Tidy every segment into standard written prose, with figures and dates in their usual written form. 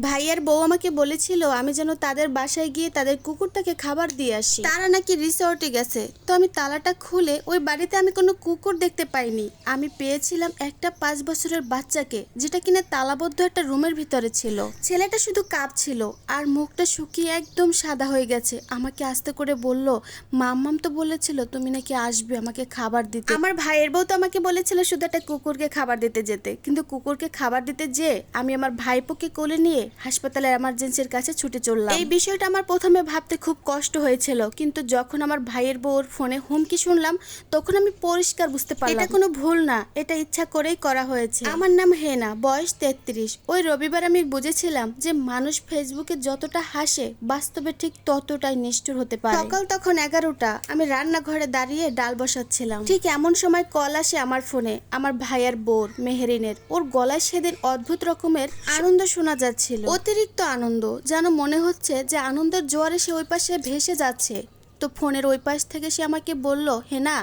ভাইয়ার বউ আমাকে বলেছিল আমি যেন তাদের বাসায় গিয়ে তাদের কুকুরটাকে খাবার দিয়ে আসি। তারা নাকি রিসর্টে গেছে। তো আমি তালাটা খুলে ওই বাড়িতে আমি কোনো কুকুর দেখতে পাইনি। আমি পেয়েছিলাম একটা 5 বছরের বাচ্চাকে, যেটা কিনা তালাবদ্ধ একটা রুমের ভিতরে ছিল। ছেলেটা শুধু কাঁপছিল আর মুখটা শুকিয়ে একদম সাদা হয়ে গেছে। আমাকে আস্তে করে বলল, মাম্মাম তো বলেছিল তুমি নাকি আসবে আমাকে খাবার দিতে। আমার ভাইয়ের বউ তো আমাকে বলেছিল শুধু একটা কুকুরকে খাবার দিতে যেতে, কিন্তু কুকুরকে খাবার দিতে যে আমি আমার ভাইপোকে কোলে নিয়ে হাসপাতালের এমার্জেন্সির কাছে ছুটে চললাম। এই বিষয়টা আমার প্রথমে ভাবতে খুব কষ্ট হয়েছিল, কিন্তু যখন আমার ভাইয়ের বউর ফোনে হুমকি শুনলাম তখন আমি পরিষ্কার বুঝতে পারলাম এটা কোনো ভুল না, এটা ইচ্ছা করেই করা হয়েছে। আমার নাম হেনা, বয়স 33। ওই রবিবার আমি বুঝেছিলাম যে মানুষ ফেসবুকে যতটা হাসে বাস্তবে ঠিক ততটাই নিষ্ঠুর হতে পারে। সকাল তখন 11টা। আমি রান্নাঘরে দাঁড়িয়ে ডাল বসাচ্ছিলাম। ঠিক এমন সময় কল আসে আমার ফোনে আমার ভাইয়ের বউর মেহেরিনের। ওর গলায় সেদিন অদ্ভুত রকমের আনন্দ শোনা যাচ্ছিল, অতিরিক্ত আনন্দ, যেন মনে হচ্ছে যে আনন্দের জোয়ারে সে ওই পাশে ভেসে যাচ্ছে। তো ফোনের ওই পাশ থেকে সে আমাকে বলল, হেনা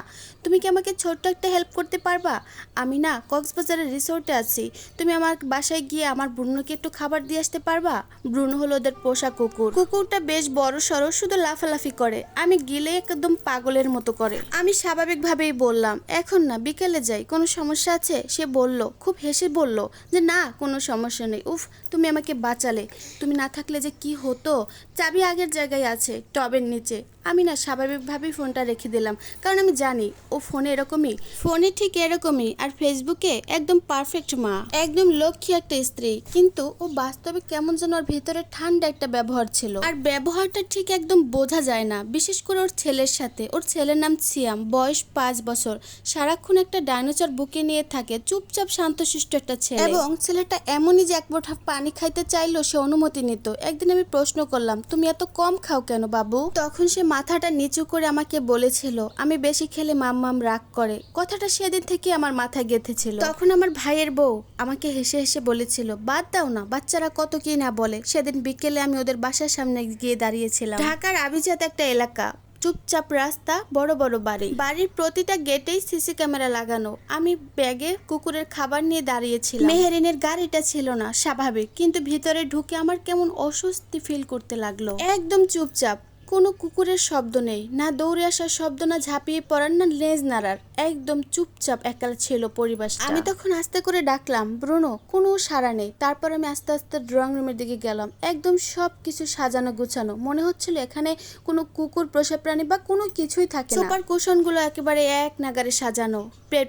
তুমি কি আমাকে ছোট্ট একটা হেল্প করতে পারবা? আমি না কক্সবাজারের রিসোর্টে আছি, তুমি আমার বাসায় গিয়ে আমার ব্রুনোকে একটু খাবার দিয়ে আসতে পারবা? ব্রুনো হলো ওদের পোষা কুকুর। কুকুরটা বেশ বড় সড়ো, শুধু লাফালাফি করে, আমি গিলে একদম পাগলের মতো করে। আমি স্বাভাবিকভাবেই বললাম, এখন না, বিকেলে যাই, কোনো সমস্যা আছে? সে বলল, খুব হেসে বলল যে না কোনো সমস্যা নেই। উফ, তুমি আমাকে বাঁচালে, তুমি না থাকলে যে কি হতো। চাবি আগের জায়গায় আছে টবের নিচে। আমি না স্বাভাবিকভাবেই ফোনটা রেখে দিলাম, কারণ আমি জানি ও ফোনে এরকমই, ফোনে ঠিক এরকমই, আর ফেসবুকে একদম পারফেক্ট মা, একদম লক্ষ্মী একটা স্ত্রী। কিন্তু ও বাস্তবে কেমন যেন ওর ভেতরে ঠান্ডা একটা ব্যবহার ছিল, আর ব্যবহারটা ঠিক একদম বোঝা যায় না, বিশেষ করে ওর ছেলের সাথে। ওর ছেলের নাম সিয়াম, বয়স 5 বছর। সারাক্ষণ একটা ডাইনোসর বুকে নিয়ে থাকে, চুপচাপ শান্তশিষ্ট একটা ছেলে। এবং ছেলেটা এমনই যে এক বোঁটা পানি খাইতে চাইলেও সে অনুমতি নিত। একদিন আমি প্রশ্ন করলাম, তুমি এত কম খাও কেন বাবু? তখন সে মাথাটা নিচু করে আমাকে বলেছিল, আমি বেশি খেলে মাম্মাম রাগ করে। কথাটা সেদিন থেকে আমার মাথায় গেঁথেছিল। তখন আমার ভাইয়ের বউ আমাকে হেসে হেসে বলেছিল, বাদ দাও না, বাচ্চারা কত কি না বলে। সেদিন বিকেলে আমি ওদের বাসার সামনে গিয়ে দাঁড়িয়েছিলাম। ঢাকার আভিজাত একটা এলাকা, চুপচাপ রাস্তা, বড় বড় বাড়ি, বাড়ির প্রতিটা গেটেই সিসি ক্যামেরা লাগানো। আমি ব্যাগে কুকুরের খাবার নিয়ে দাঁড়িয়েছিলাম। মেহেরিনের গাড়িটা ছিল না, স্বাভাবিক, কিন্তু ভিতরে ঢুকে আমার কেমন অস্বস্তি ফিল করতে লাগলো। একদম চুপচাপ, কোনো কুকুরের শব্দ নেই, না দৌড়ে আসার শব্দ, না ঝাঁপিয়ে পড়ার, না লেজ নাড়ার, একদম চুপচাপ একা ছিল পরিবেশটা। আমি তখন আস্তে করে ডাকলাম, ব্রুনো, কোনো সাড়া নেই। তারপর আমি আস্তে আস্তে ড্রয়িং রুমের দিকে গেলাম। একদম সব কিছু সাজানো গুছানো, মনে হচ্ছিল এখানে কোনো কুকুর, পোষা প্রাণী বা কোনো কিছুই থাকে না। সুপার কুশনগুলো একেবারে এক নাগারে সাজানো,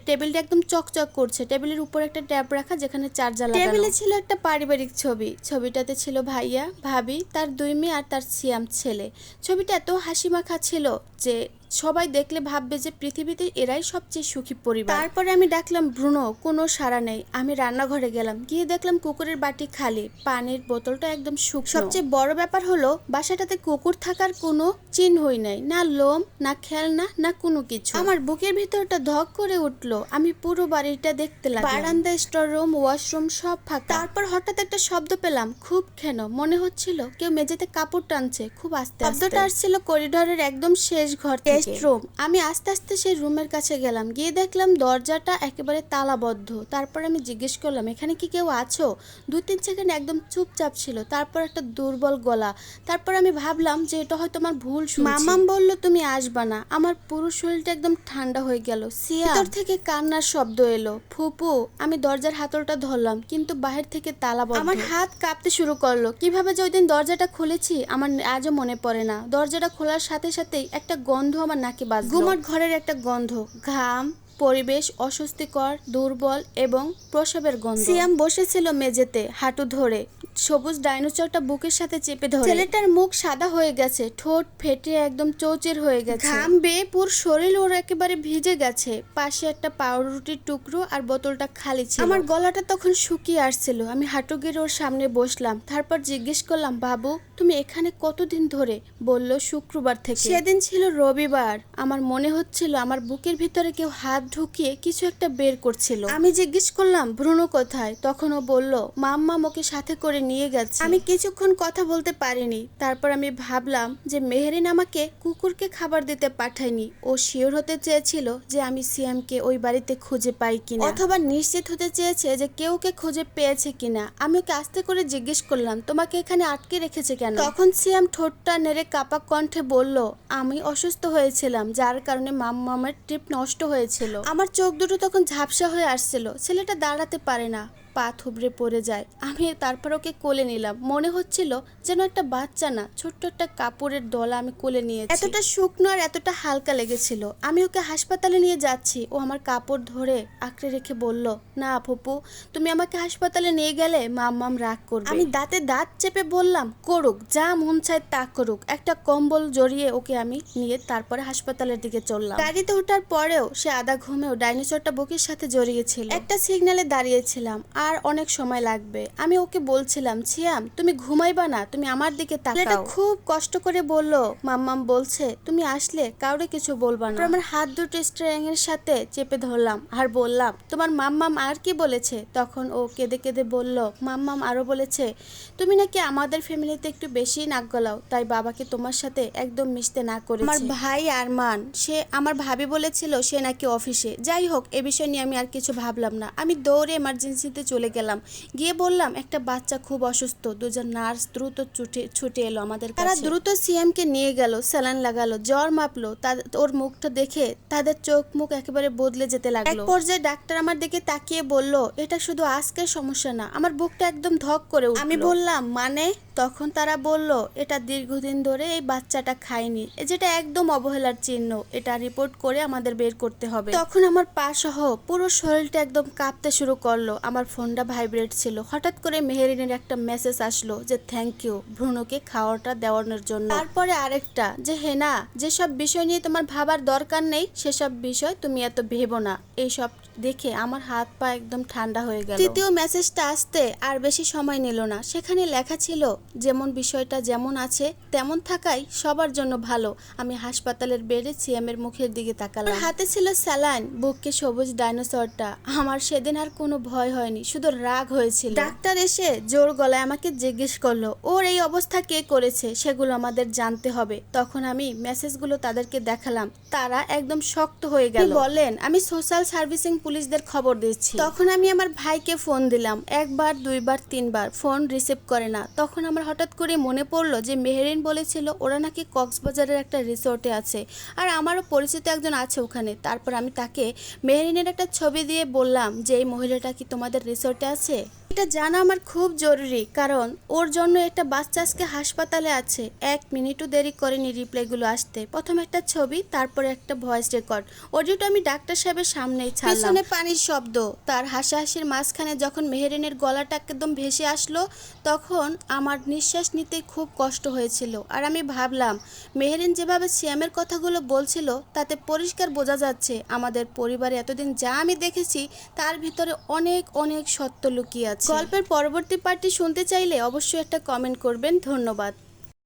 টেবিলটা একদম চকচক করছে, টেবিলের উপর একটা ট্যাব রাখা যেখানে চার্জার লাগানো। টেবিলে ছিল একটা পারিবারিক ছবি, ছবিটাতে ছিল ভাইয়া, ভাবি, তার 2 মেয়ে আর তার সিয়াম ছেলে। ছবিটা এত হাসি মাখা ছিল যে সবাই দেখলে ভাববে যে পৃথিবীতে এরাই সবচেয়ে সুখী পরিবার। তারপরে আমি ডাকলাম, ব্রুনো, কোনো সাড়া নেই। আমি রান্নাঘরে গেলাম, গিয়ে দেখলাম কুকুরের বাটি খালি, পানির বোতলটা একদম শুকনো। সবচেয়ে বড় ব্যাপার হলো বাসাটাতে কুকুর থাকার কোনো চিহ্নই নাই, না লোম, না খেলনা, না কোনো কিছু। আমার বুকের ভিতরটা ধক করে উঠলো। আমি পুরো বাড়িটা দেখতে লাগলাম, বারান্দা, স্টোর রুম, ওয়াশরুম সব ফাঁকা। তারপর হঠাৎ একটা শব্দ পেলাম, খুব ক্ষীণ, মনে হচ্ছিল কেউ মেঝেতে কাপড় টানছে খুব আস্তে আস্তে। শব্দটা আসছিল করিডোরের একদম শেষ ঘর থেকে, রুম। আমি আস্তে আস্তে সেই রুমের কাছে গেলাম, গিয়ে দেখলাম দরজাটা একেবারে তালাবদ্ধ। তারপর আমি জিজ্ঞেস করলাম, এখানে কি কেউ আছো? 2-3 সেকেন্ড একদম চুপচাপ ছিল, তারপর একটা দুর্বল গলা। তারপর আমি ভাবলাম যে এটা হয়তো আমার ভুল শুনছি। মামাম বলল তুমি আসবা না। আমার পুরো শরীরটা একদম ঠান্ডা হয়ে গেল। ভিতর থেকে কান্নার শব্দ এলো, ফুপু। আমি দরজার হাতলটা ধরলাম, কিন্তু বাহির থেকে তালাবদ্ধ। আমার হাত কাঁপতে শুরু করলো। কিভাবে যে ওই দিন দরজাটা খুলেছি আমার আজও মনে পড়ে না। দরজাটা খোলার সাথে সাথেই একটা গন্ধ আমার নাকে বাজলো, গুমট ঘরের একটা গন্ধ, ঘাম, পরিবেশ অস্বস্তিকর, দুর্বল এবং প্রসবের গন্ধ। সিয়াম বসেছিল মেঝেতে, হাঁটু ধরে, সবুজ ডাইনোসরটা বুকের সাথে চেপে ধরে। ছেলেটার মুখ সাদা হয়ে গেছে, ঠোঁট ফেটে একদম চৌচির হয়ে গেছে, ঘাম বেয়ে পুরো শরীর ওর একেবারে ভিজে গেছে। পাশে একটা পাউরুটির টুকরো আর বোতলটা খালি ছিল। আমার গলাটা তখন শুকিয়ে আসছিল। আমি হাঁটু গেড়ে ওর সামনে বসলাম, তারপর জিজ্ঞেস করলাম, বাবু তুমি এখানে কতদিন ধরে? বলল শুক্রবার থেকে। সেদিন ছিল রবিবার। আমার মনে হচ্ছিল আমার বুকের ভিতরে কেউ হাত ঢুকিয়ে কিছু একটা বের করছিল। আমি জিজ্ঞেস করলাম ভ্রুণ কোথায়, তখন ও বলল মাম্মাম ওকে সাথে করে নিয়ে গেছে। আমি কিছুক্ষণ কথা বলতে পারিনি। তারপর আমি ভাবলাম যে মেহেরিন আমাকে কুকুরকে খাবার দিতে পাঠায়নি, ও শিওর হতে চেয়েছিল যে আমি সিয়ামকে ওই বাড়িতে খুঁজে পাই কিনা, অথবা নিশ্চিত হতে চেয়েছে যে কেউ ওকে খুঁজে পেয়েছে কিনা। আমি ওকে আস্তে করে জিজ্ঞেস করলাম তোমাকে এখানে আটকে রেখেছে কেন? তখন সিয়াম ঠোঁটটা নেড়ে কাপা কণ্ঠে বলল আমি অসুস্থ হয়েছিলাম, যার কারণে মাম্মামের ট্রিপ নষ্ট হয়েছিল। আমার চোখ দুটো তখন ঝাপসা হয়ে আসছিল। ছেলেটা দাঁড়াতে পারে না, পা থুবড়ে পড়ে যায়। আমি তারপর ওকে কোলে নিলাম। মনে হচ্ছিল যেন একটা বাচ্চা না, ছোট্ট একটা কাপড়ের দলা আমি কোলে নিয়েছি। এতটা শুকনো আর এতটা হালকা লেগেছিল। আমি ওকে হাসপাতালে নিয়ে যাচ্ছি। ও আমার কাপড় ধরে আঁকড়ে রেখে বলল না ফুপু, তুমি আমাকে হাসপাতালে নিয়ে গেলে মাম্মাম রাগ করবে। আমি দাঁতে দাঁত চেপে বললাম করুক, যা মন চায় তা করুক। একটা কম্বল জড়িয়ে ওকে আমি নিয়ে তারপরে হাসপাতালের দিকে চললাম। গাড়িতে ওঠার পরেও সে আধা ঘুমেও ডাইনোসরটা বুকের সাথে জড়িয়েছিল। একটা সিগন্যালে দাঁড়িয়েছিলাম, আর অনেক সময় লাগবে। আমি ওকে বলছিলাম সিয়াম তুমি ঘুমাইবা না, তুমি আমার দিকে তাকাও। এটা খুব কষ্ট করে বলল মাম্মাম বলছে তুমি আসলে কাউরে কিছু বলবা না। আমার হাত দুটো স্ট্রিং এর সাথে চেপে ধরলাম আর বললাম তোমার মাম্মাম আর কি বলেছে? তখন ও কেঁদে কেঁদে বলল মাম্মাম আরো বলেছে তুমি নাকি আমাদের ফ্যামিলিতে একটু বেশি নাক গলাও, তাই বাবাকে তোমার সাথে একদম মিশতে না করেছে। আমার ভাই আরমান, সে আমার ভাবি বলেছিল সে নাকি অফিসে। যাই হোক, এ বিষয় নিয়ে আমি আর কিছু ভাবলাম না। আমি দৌড়ে এমার্জেন্সিতে চলে গেলাম। গিয়ে বললাম একটা বাচ্চা খুব অসুস্থ। দুজন নার্স দ্রুত ছুটে এলো আমাদের কাছে। তারা দ্রুত সিএমকে নিয়ে গেল, স্যালাইন লাগালো, জ্বর মাপলো। ওর মুখটা দেখে তাদের চোখ মুখ একেবারে বদলে যেতে লাগলো। এক পর্যায়ে ডাক্তার আমার দিকে তাকিয়ে বলল এটা শুধু আজকের সমস্যা না। আমার বুকটা একদম ধক করে উঠলো। আমি বললাম মানে? তখন তারা বলল এটা দীর্ঘদিন ধরে এই বাচ্চাটা খায়নি, যেটা একদম অবহেলার চিহ্ন। এটা রিপোর্ট করে আমাদের বের করতে হবে। তখন আমার পা সহ পুরো শরীরটা একদম কাঁপতে শুরু করলো। আমার ফোনটা ভাইব্রেট ছিল। হঠাৎ করে মেহেরিনের একটা মেসেজ আসলো যে থ্যাংক ইউ ভ্রুণকে খাওয়াটা দেওয়ানোর জন্য। তারপরে আরেকটা যে হেনা, যেসব বিষয় নিয়ে তোমার ভাবার দরকার নেই সেসব বিষয় তুমি এত ভেবো না। এইসব দেখে আমার হাত পা একদম ঠান্ডা হয়ে গেল। তৃতীয় মেসেজটা আসতে আর বেশি সময় নিল না। সেখানে লেখা ছিল যেমন বিষয়টা যেমন আছে তেমন থাকাই সবার জন্য ভালো। আমি হাসপাতালের বেডে সিএমের মুখের দিকে তাকালাম। হাতে ছিল স্যালাইন, বুকে সবুজ ডাইনোসরটা। আমার সেদিন আর কোনো ভয় হয়নি, শুধু রাগ হয়েছিল। ডাক্তার এসে জোর গলায় আমাকে জিজ্ঞেস করলো ওর এই অবস্থা কে করেছে, সেগুলো আমাদের জানতে হবে। তখন আমি মেসেজগুলো তাদেরকে দেখালাম। তারা একদম শক্ত হয়ে গেল। বলেন আমি সোশ্যাল সার্ভিসিং পুলিশদের খবর দিচ্ছি। তখন আমি আমার ভাইকে ফোন দিলাম, একবার দুইবার তিনবার, ফোন রিসিভ করে না। তখন আমার হঠাৎ করে মনে পড়লো যে মেহেরিন বলেছিল ওরা নাকি কক্সবাজারের একটা রিসোর্টে আছে, আর আমারও পরিচিত একজন আছে ওখানে। তারপর আমি তাকে মেহেরিনের একটা ছবি দিয়ে বললাম যে এই মহিলাটা কি তোমাদের রিসোর্টে আছে? এটা জানা আমার খুব জরুরি, কারণ ওর জন্য একটা বাচ্চা আজকে হাসপাতালে আছে। 1 মিনিটও দেরি করেনি রিপ্লাইগুলো আসতে। প্রথম একটা ছবি, তারপরে একটা ভয়েস রেকর্ড। অডিওটা আমি ডাক্তার সাহেবের সামনেই ছাড়লাম। পিছনে পানির শব্দ, তার হাসাহাসির মাঝখানে যখন মেহেরিনের গলাটা একদম ভেসে আসলো তখন আমার নিঃশ্বাস নিতে খুব কষ্ট হয়েছিল। আর আমি ভাবলাম মেহেরিন যেভাবে সিয়ামের কথাগুলো বলছিল তাতে পরিষ্কার বোঝা যাচ্ছে আমাদের পরিবারে এতদিন যা আমি দেখেছি তার ভিতরে অনেক অনেক সত্য লুকিয়ে আছে। গল্পের পরবর্তী পার্টটি শুনতে চাইলে অবশ্যই একটা কমেন্ট করবেন। ধন্যবাদ।